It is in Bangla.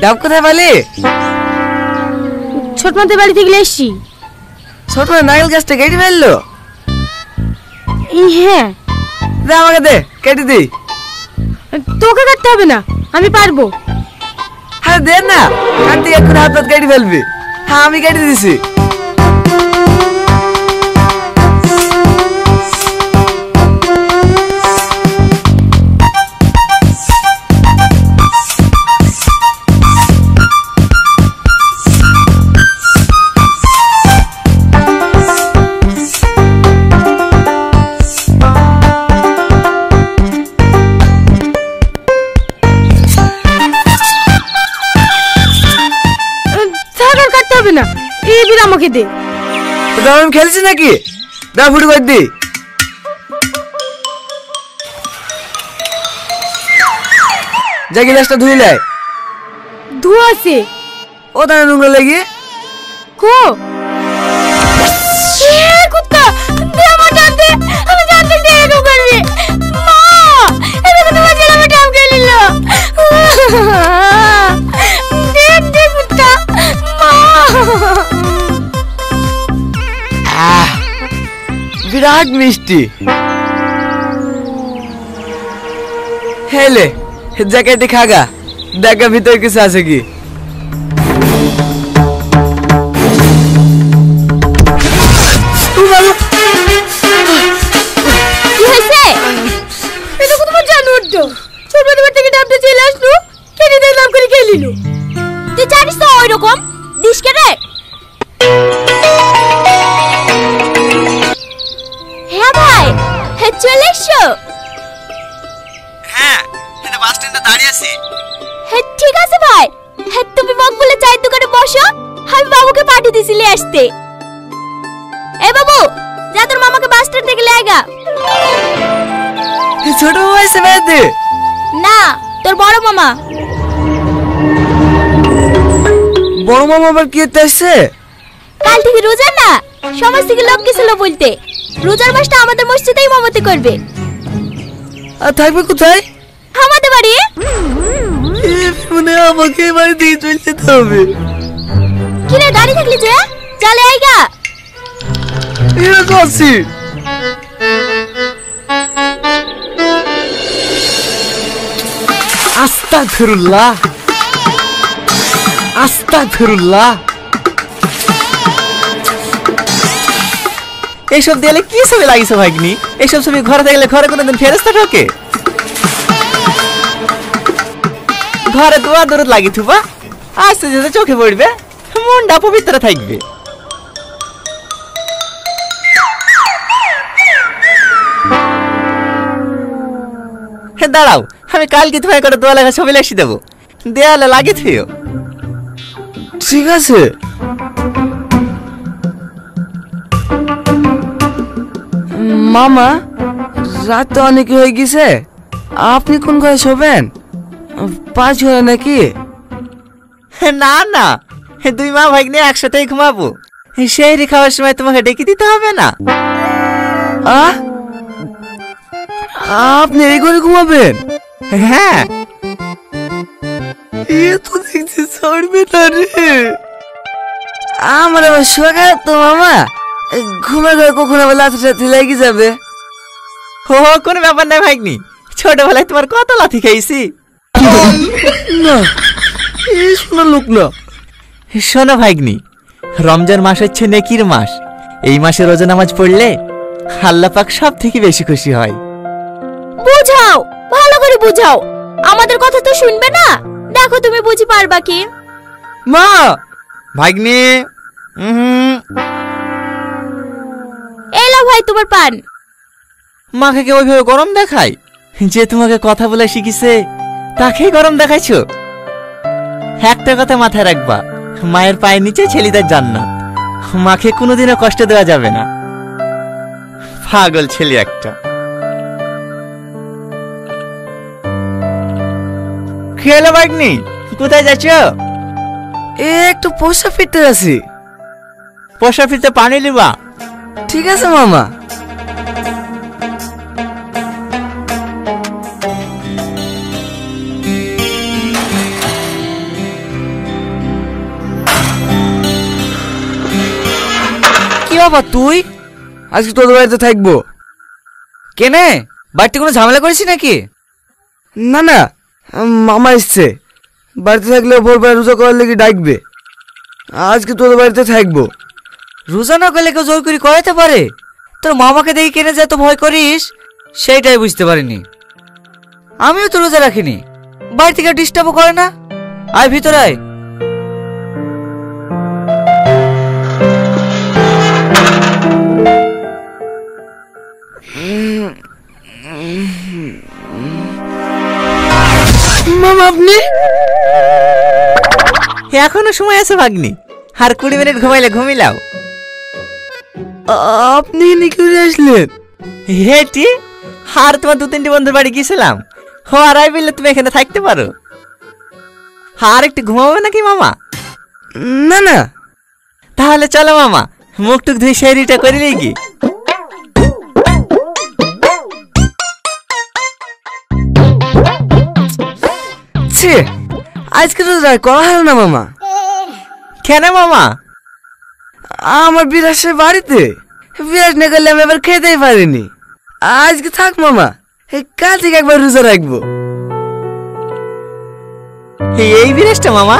ডাব কোথায় পালি? ছোট মাদের বাড়ি থেকে এসছি। ছোট নারকেল গাছটা কেটে ফেললো? হ্যাঁ। দে আমাকে দে, কেটে দিই। তোকে কাটতে হবে না, আমি পারবো। হ্যাঁ দে না, কাটতে এখন হাত হাত কেটে ফেলবি। হ্যাঁ আমি কেটে দিছি। না এই বিল আমাকে দে। তোরা আমি খেলছি নাকি? দা ফুটু করে দি। যা গ্লাসটা ধুই লাই। ধোয়া আছে। ও দানা নোংরা লাগি। কো কুত্তা দে আমার জানতে, আমি জানতে দে এরকম করবি। মা এটা তো তোমার ছেলে আমাকে আম খেয়ে নিল। দেখ দেখ কুত্তা মা। বিরাট মিষ্টি। হেলে জ্যাকেটে খাগা, দেখা ভিতরে কিছু আছে কি। কি হয়েছে? এটা কত বড় জানোয়ার তো, ছোট বাড়ি থেকে ডাবটা চলে আসলো, কেটে দিলাম করে খেয়ে নিল। তুই জানিস তো ওই রকম দিস কেন? হ্যাঁ ভাই, হ্যাঁ চলে এসো। হ্যাঁ এটা বাস স্ট্যান্ডে দাঁড়িয়ে আছি। হ্যাঁ ঠিক আছে ভাই, হ্যাঁ তুমি মকবুলের চায়ের দোকানে বসো, আমি বাবুকে পাঠিয়ে দিয়েছি আসতে। এ বাবু যা তোর মামাকে বাস স্ট্যান্ড থেকে নিয়ে আয়। ছোট মামা এসে বেড়াতে? না তোর বড় মামা। বড় মামা আবার কি করতে আসছে? কাল থেকে রোজা না, সমাজ থেকে লোক গেছিল বলতে রোজার মাসটা আমাদের মসজিদেই ইমামতি করবে। আর থাকবে কোথায়? আমাদের বাড়ি। মানে আমাকে বাড়ি দিয়ে চলে যেতে হবে। কি রে দাঁড়িয়ে থাকলি যে, চলে আইগা। এরা তো আছি। আস্তাগফিরুল্লাহ আস্তাগফিরুল্লাহ। এইসব দেয়ালে কি ছবি লাগিয়েছো ভাগ্নি? এইসব ছবি ঘরে থাকলে ঘরে কোনোদিন ফেরেশতা ঢোকে? ঘরে দোয়া দরুদ লাগি থুবা, আস্তে যেতে চোখে পড়বে, মনটা পবিত্র থাকবে। দাঁড়াও, আমি কালকে তোমায় করে দোয়া লেখা ছবি লিখে দেবো, দেয়ালে লাগিয়ে থুও। ঠিক আছে। মামা রাত তো অনেক হয়ে গেছে, আপনি কোন ঘরে শোবেন? পাঁচ ঘরে নাকি? না না, দুই মা ভাগ্নে একসাথেই ঘুমাবো। সেই খাওয়ার সময় তোমাকে ডেকে দিতে হবে না। আপনি এই ঘরে ঘুমাবেন? হ্যাঁ। এ তো দেখছি ছাড়বে না রে। আমার আবার শোয়া তো মামা, ঘুমে ঘরে কখন আবার লাথি টাথি লেগে যাবে। ও কোনো ব্যাপার নাই ভাগ্নি, ছোটবেলায় তোমার কত লাথি খাইছি। না এই শোনা লোক না। শোনো ভাগ্নি, রমজান মাস হচ্ছে নেকির মাস। এই মাসে রোজা নামাজ পড়লে আল্লাহ পাক সব থেকে বেশি খুশি হয়। বুঝাও, ভালো করে বুঝাও, আমাদের কথা তো শুনবে না। দেখো তুমি বুঝি পারবা কি। মা ভাগ্নি এলো ভাই তোমার পান। মাকে কে ওইভাবে গরম দেখায়? যে তোমাকে কথা বলে শিখিছে তাকেই গরম দেখাইছো? একটা কথা মাথায় রাখবা, মায়ের পায়ের নিচে ছেলেদের জান্নাত। মাকে কোনোদিনও কষ্ট দেওয়া যাবে না। পাগল ছেলে একটা। খেলো ভাগ্নি, কোথায় যাচ্ছ? একটু পোষা ফিরতে আছি। পোষা ফিরতে পানি লিবা? ঠিক আছে মামা। বাবা তুই আজকে তোদের বাড়িতে থাকবো। কেনে বাড়িতে কোনো ঝামেলা করেছিস নাকি? না না, মামা এসছে, বাড়িতে থাকলে ভোরবেলা রোজা করার লেগে ডাকবে। আজকে তোদের বাড়িতে থাকবো। রোজা না করলে কেউ জোর করে করাতে পারে? তোর মামাকে দেখে কেনে যে এত ভয় করিস সেইটাই বুঝতে পারিনি। আমিও তো রোজা রাখিনি, বাড়ি থেকে ডিস্টার্বও করে না। আয় ভিতরে আয়। মামা আপনি? এখনো সময় আছে ভাগ্নি, আর 20 মিনিট ঘুমাইলে ঘুমিলাও। আপনি এখানে কি করে আসলেন? হেটি আর তোমার 2-3টি বন্ধুর বাড়ি গিয়েছিলাম, ও আর আই বললে তুমি এখানে থাকতে পারো। আর একটু ঘুমাবে নাকি মামা? না না। তাহলে চলো মামা, মুখ টুক ধুই শেরিটা করে লেগি। ছে, আজকে তো করা হলো না মামা। কেন মামা? আমার বিরাট সে বাড়িতে, বিরাট না করলে আমি এবার খেতেই পারিনি। আজকে থাক মামা, কাল থেকে একবার রোজা রাখবো। এই বিরাজটা মামা?